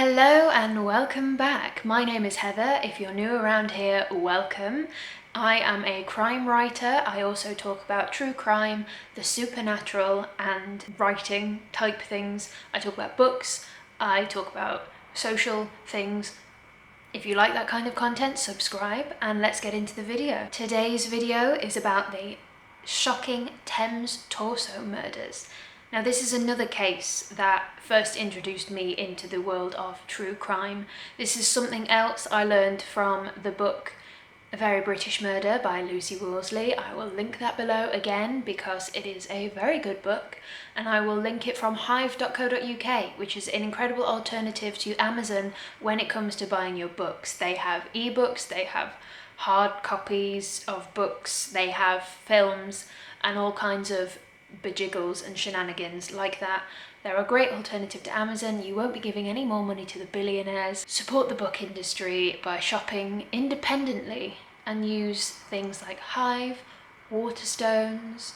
Hello and welcome back. My name is Heather. If you're new around here, welcome. I am a crime writer. I also talk about true crime, the supernatural and writing type things. I talk about books. I talk about social things. If you like that kind of content, subscribe and let's get into the video. Today's video is about the shocking Thames torso murders. Now this is another case that first introduced me into the world of true crime. This is something else I learned from the book A Very British Murder by Lucy Worsley. I will link that below again because it is a very good book, and I will link it from hive.co.uk, which is an incredible alternative to Amazon when it comes to buying your books. They have ebooks, they have hard copies of books, they have films and all kinds of bejiggles and shenanigans like that. They're a great alternative to Amazon. You won't be giving any more money to the billionaires. Support the book industry by shopping independently and use things like Hive, Waterstones,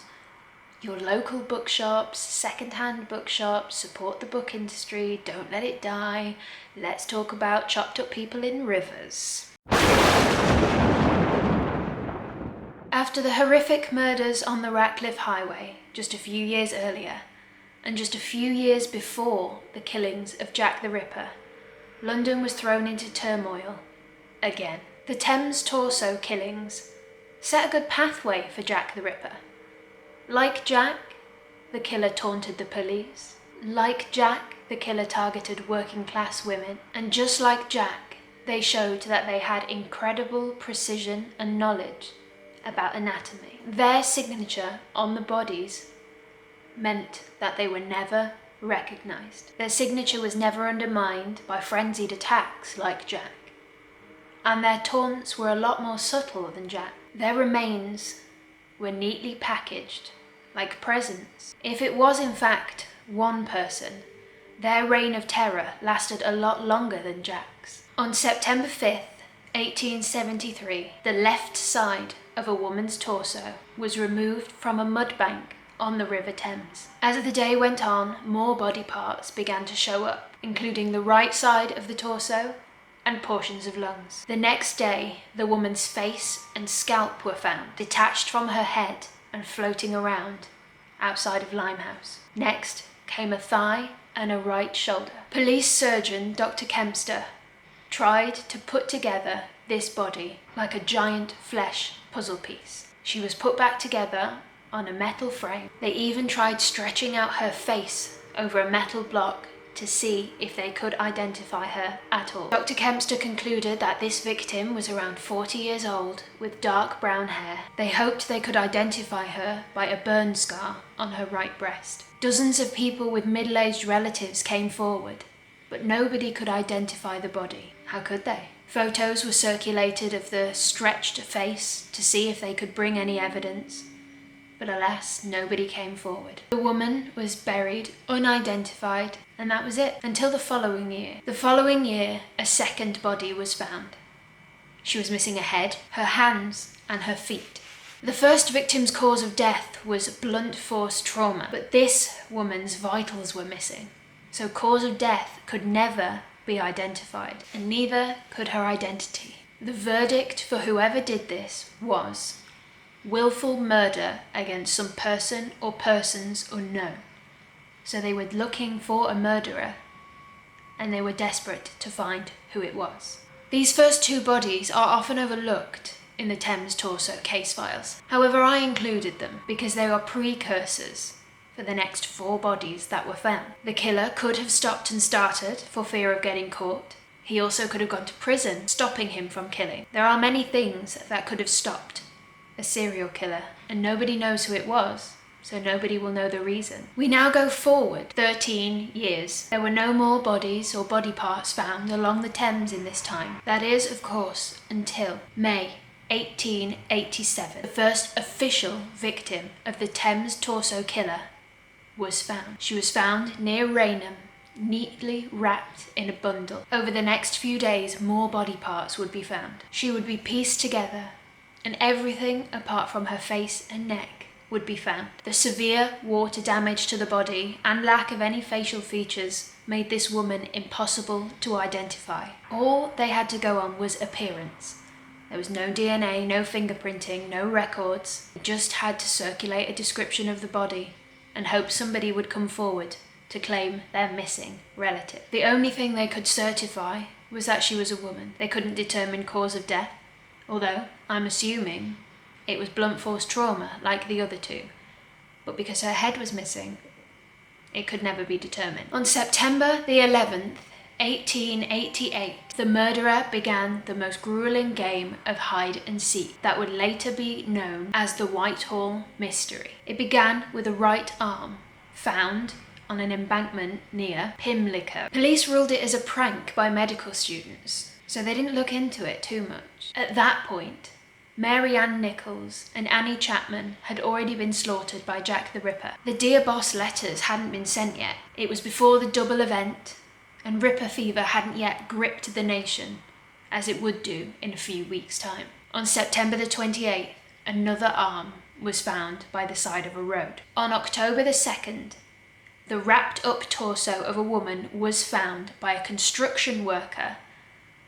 your local bookshops, second-hand bookshops. Support the book industry. Don't let it die. Let's talk about chopped up people in rivers. After the horrific murders on the Ratcliffe Highway just a few years earlier, and just a few years before the killings of Jack the Ripper, London was thrown into turmoil again. The Thames torso killings set a good pathway for Jack the Ripper. Like Jack, the killer taunted the police. Like Jack, the killer targeted working class women. And just like Jack, they showed that they had incredible precision and knowledge about anatomy. Their signature on the bodies meant that they were never recognized. Their signature was never undermined by frenzied attacks like Jack. And their taunts were a lot more subtle than Jack. Their remains were neatly packaged like presents. If it was in fact one person, their reign of terror lasted a lot longer than Jack's. On September 5th, 1873, the left side of a woman's torso was removed from a mud bank on the River Thames. As the day went on, more body parts began to show up, including the right side of the torso and portions of lungs. The next day, the woman's face and scalp were found, detached from her head and floating around outside of Limehouse. Next came a thigh and a right shoulder. Police surgeon Dr. Kempster tried to put together this body like a giant flesh puzzle piece. She was put back together on a metal frame. They even tried stretching out her face over a metal block to see if they could identify her at all. Dr. Kempster concluded that this victim was around 40 years old with dark brown hair. They hoped they could identify her by a burn scar on her right breast. Dozens of people with middle-aged relatives came forward, but nobody could identify the body. How could they? Photos were circulated of the stretched face to see if they could bring any evidence, but alas, nobody came forward. The woman was buried unidentified, and that was it until the following year. The following year, a second body was found. She was missing a head, her hands, and her feet. The first victim's cause of death was blunt force trauma, but this woman's vitals were missing. So cause of death could never be identified, and neither could her identity. The verdict for whoever did this was willful murder against some person or persons unknown. So they were looking for a murderer, and they were desperate to find who it was. These first two bodies are often overlooked in the Thames torso case files. However, I included them because they are precursors for the next 4 bodies that were found. The killer could have stopped and started for fear of getting caught. He also could have gone to prison, stopping him from killing. There are many things that could have stopped a serial killer, and nobody knows who it was, so nobody will know the reason. We now go forward 13 years. There were no more bodies or body parts found along the Thames in this time. That is, of course, until May 1887. The first official victim of the Thames torso killer was found. She was found near Raynham, neatly wrapped in a bundle. Over the next few days, more body parts would be found. She would be pieced together, and everything apart from her face and neck would be found. The severe water damage to the body and lack of any facial features made this woman impossible to identify. All they had to go on was appearance. There was no DNA, no fingerprinting, no records. They just had to circulate a description of the body and hope somebody would come forward to claim their missing relative. The only thing they could certify was that she was a woman. They couldn't determine cause of death, although I'm assuming it was blunt force trauma like the other two. But because her head was missing, it could never be determined. On September the 11th, 1888, the murderer began the most grueling game of hide and seek that would later be known as the Whitehall Mystery. It began with a right arm found on an embankment near Pimlico. Police ruled it as a prank by medical students, so they didn't look into it too much. At that point, Mary Ann Nichols and Annie Chapman had already been slaughtered by Jack the Ripper. The Dear Boss letters hadn't been sent yet. It was before the double event, and Ripper fever hadn't yet gripped the nation, as it would do in a few weeks' time. On September the 28th, another arm was found by the side of a road. On October the 2nd, the wrapped-up torso of a woman was found by a construction worker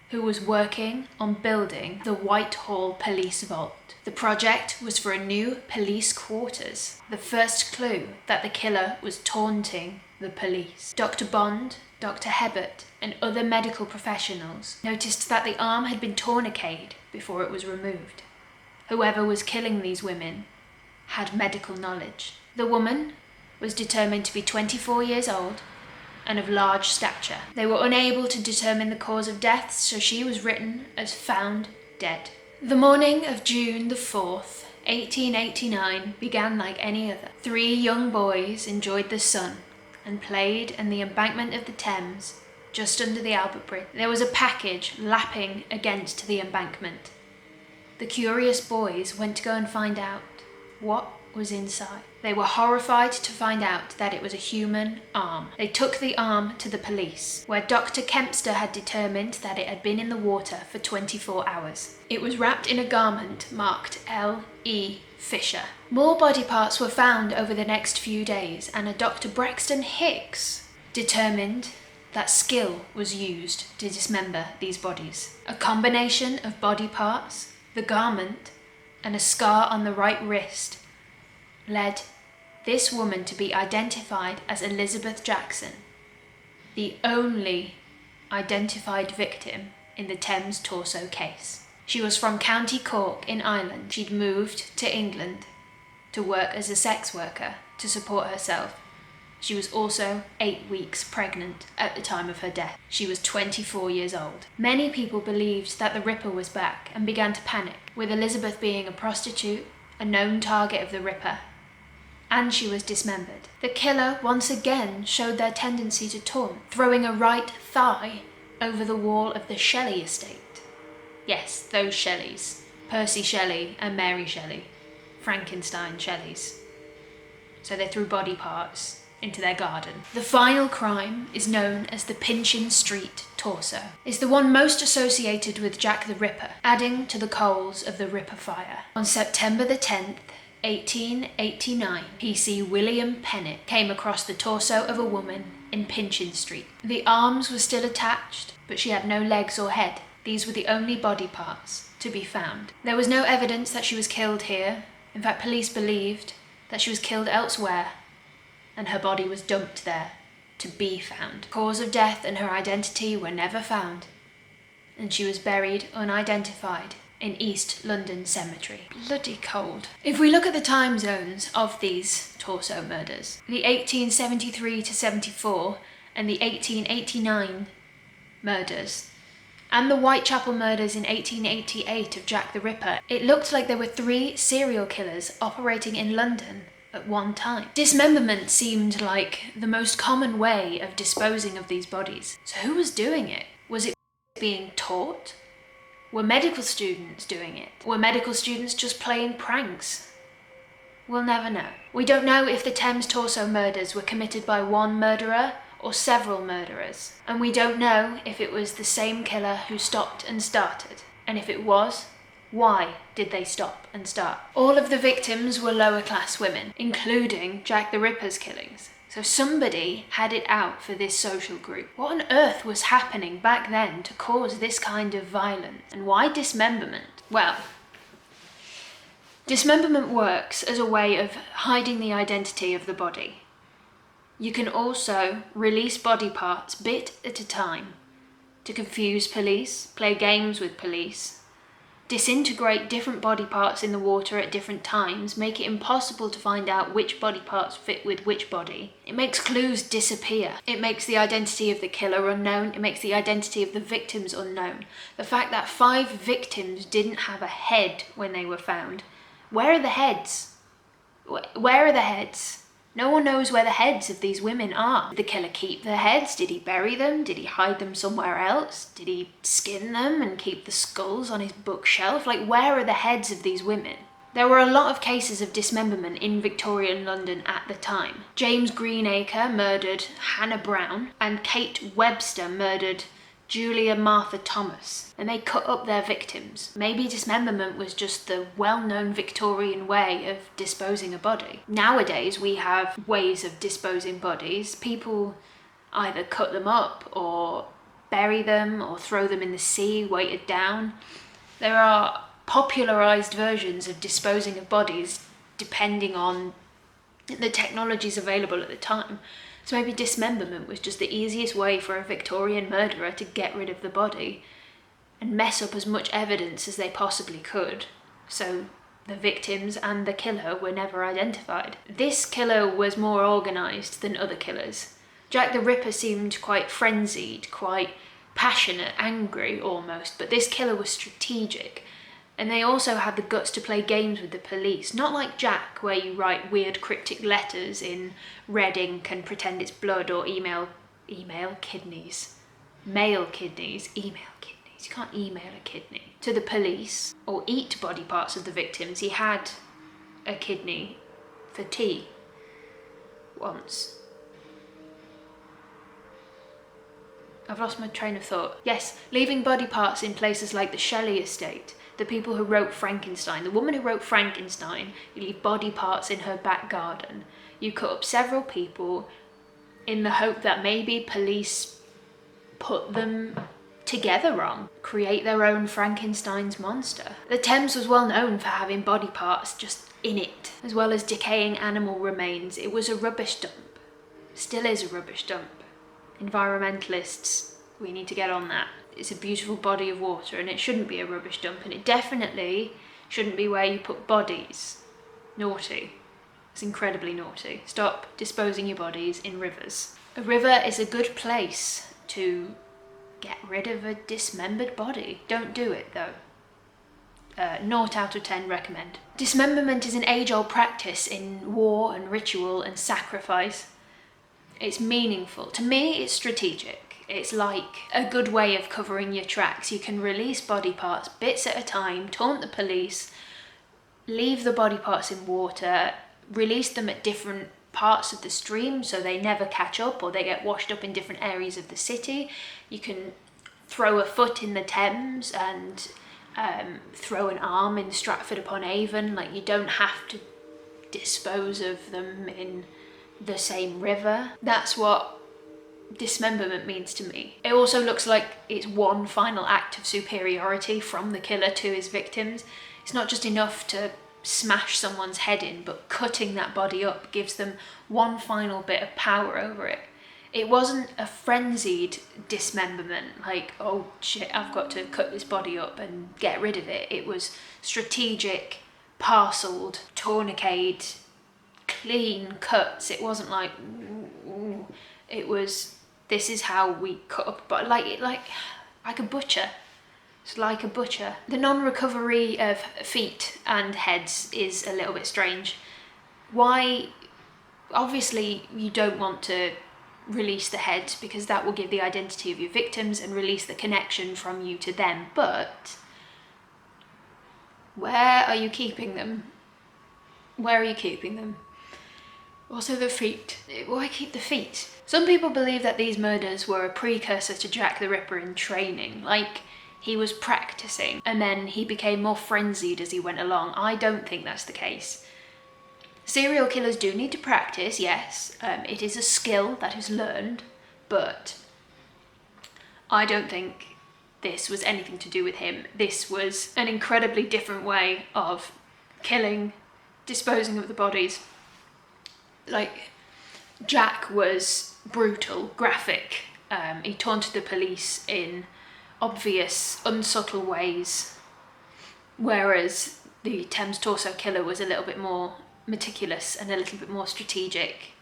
who was working on building the Whitehall Police Vault. The project was for a new police quarters, the first clue that the killer was taunting the police. Dr. Bond, Dr. Hebert, and other medical professionals noticed that the arm had been tourniqueted before it was removed. Whoever was killing these women had medical knowledge. The woman was determined to be 24 years old and of large stature. They were unable to determine the cause of death, so she was written as found dead. The morning of June the 4th, 1889 began like any other. 3 young boys enjoyed the sun and played in the embankment of the Thames just under the Albert Bridge. There was a package lapping against the embankment. The curious boys went to go and find out what was inside. They were horrified to find out that it was a human arm. They took the arm to the police, where Dr. Kempster had determined that it had been in the water for 24 hours. It was wrapped in a garment marked L.E. Fisher. More body parts were found over the next few days, and a Dr. Braxton Hicks determined that skill was used to dismember these bodies. A combination of body parts, the garment, and a scar on the right wrist led this woman to be identified as Elizabeth Jackson, the only identified victim in the Thames torso case. She was from County Cork in Ireland. She'd moved to England to work as a sex worker to support herself. She was also 8 weeks pregnant at the time of her death. She was 24 years old. Many people believed that the Ripper was back and began to panic, with Elizabeth being a prostitute, a known target of the Ripper, and she was dismembered. The killer once again showed their tendency to taunt, throwing a right thigh over the wall of the Shelley estate. Yes, those Shelleys. Percy Shelley and Mary Shelley. Frankenstein Shelleys. So they threw body parts into their garden. The final crime is known as the Pinchin Street torso. It's the one most associated with Jack the Ripper, adding to the coals of the Ripper fire. On September the 10th, 1889, PC William Pennant came across the torso of a woman in Pinchin Street. The arms were still attached, but she had no legs or head. These were the only body parts to be found. There was no evidence that she was killed here. In fact, police believed that she was killed elsewhere, and her body was dumped there to be found. Cause of death and her identity were never found, and she was buried unidentified in East London Cemetery. Bloody cold. If we look at the time zones of these torso murders, the 1873 to 74 and the 1889 murders, and the Whitechapel murders in 1888 of Jack the Ripper, it looked like there were 3 serial killers operating in London at one time. Dismemberment seemed like the most common way of disposing of these bodies. So who was doing it? Was it being taught? Were medical students doing it? Were medical students just playing pranks? We'll never know. We don't know if the Thames torso murders were committed by one murderer or several murderers. And we don't know if it was the same killer who stopped and started. And if it was, why did they stop and start? All of the victims were lower class women, including Jack the Ripper's killings. So somebody had it out for this social group. What on earth was happening back then to cause this kind of violence? And why dismemberment? Well, dismemberment works as a way of hiding the identity of the body. You can also release body parts bit at a time to confuse police, play games with police, disintegrate different body parts in the water at different times, make it impossible to find out which body parts fit with which body. It makes clues disappear. It makes the identity of the killer unknown. It makes the identity of the victims unknown. The fact that 5 victims didn't have a head when they were found. Where are the heads? Where are the heads? No one knows where the heads of these women are. Did the killer keep their heads? Did he bury them? Did he hide them somewhere else? Did he skin them and keep the skulls on his bookshelf? Like, where are the heads of these women? There were a lot of cases of dismemberment in Victorian London at the time. James Greenacre murdered Hannah Brown, and Kate Webster murdered Julia Martha Thomas, and they cut up their victims. Maybe dismemberment was just the well-known Victorian way of disposing a body. Nowadays we have ways of disposing bodies. People either cut them up or bury them or throw them in the sea weighted down. There are popularized versions of disposing of bodies depending on the technologies available at the time. So maybe dismemberment was just the easiest way for a Victorian murderer to get rid of the body and mess up as much evidence as they possibly could, so the victims and the killer were never identified. This killer was more organised than other killers. Jack the Ripper seemed quite frenzied, quite passionate, angry almost, but this killer was strategic. And they also had the guts to play games with the police. Not like Jack, where you write weird cryptic letters in red ink and pretend it's blood, or email kidneys. Email kidneys. You can't email a kidney to the police or eat body parts of the victims. He had a kidney for tea once. I've lost my train of thought. Yes, leaving body parts in places like the Shelley estate. The people who wrote Frankenstein, the woman who wrote Frankenstein, you leave body parts in her back garden. You cut up several people in the hope that maybe police put them together wrong, create their own Frankenstein's monster. The Thames was well known for having body parts just in it, as well as decaying animal remains. It was a rubbish dump. Still is a rubbish dump. Environmentalists, we need to get on that. It's a beautiful body of water and it shouldn't be a rubbish dump, and it definitely shouldn't be where you put bodies. Naughty. It's incredibly naughty. Stop disposing your bodies in rivers. A river is a good place to get rid of a dismembered body. Don't do it though. 0 out of 10 recommend. Dismemberment is an age-old practice in war and ritual and sacrifice. It's meaningful. To me, it's strategic. It's like a good way of covering your tracks. You can release body parts bits at a time, taunt the police, leave the body parts in water, release them at different parts of the stream so they never catch up or they get washed up in different areas of the city. You can throw a foot in the Thames and throw an arm in Stratford-upon-Avon. Like, you don't have to dispose of them in the same river. That's what dismemberment means to me. It also looks like it's one final act of superiority from the killer to his victims. It's not just enough to smash someone's head in, but cutting that body up gives them one final bit of power over it. It wasn't a frenzied dismemberment, like, oh shit, I've got to cut this body up and get rid of it. It was strategic, parcelled, tourniqueted, clean cuts. It wasn't like, ooh. It was, this is how we cut up, but like a butcher. It's like a butcher. The non-recovery of feet and heads is a little bit strange. Why? Obviously, you don't want to release the head because that will give the identity of your victims and release the connection from you to them, but where are you keeping them? Where are you keeping them? Also the feet. Why keep the feet? Some people believe that these murders were a precursor to Jack the Ripper in training, like he was practicing and then he became more frenzied as he went along. I don't think that's the case. Serial killers do need to practice, yes. It is a skill that is learned, but I don't think this was anything to do with him. This was an incredibly different way of killing, disposing of the bodies. Like, Jack was brutal, graphic. He taunted the police in obvious, unsubtle ways, whereas the Thames Torso Killer was a little bit more meticulous and a little bit more strategic.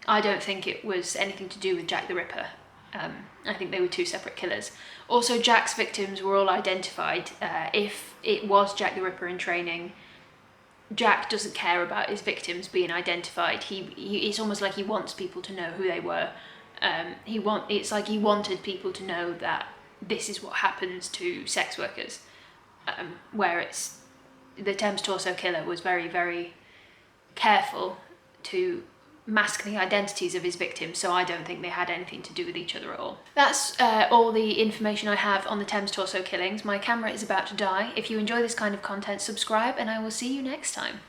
I don't think it was anything to do with Jack the Ripper. I think they were two separate killers. Also, Jack's victims were all identified. If it was Jack the Ripper in training, Jack doesn't care about his victims being identified. It's almost like he wants people to know who they were. It's like he wanted people to know that this is what happens to sex workers. Where it's the Thames Torso Killer was very, very careful to mask the identities of his victims, so I don't think they had anything to do with each other at all. That's all the information I have on the Thames Torso killings. My camera is about to die. If you enjoy this kind of content, subscribe, and I will see you next time.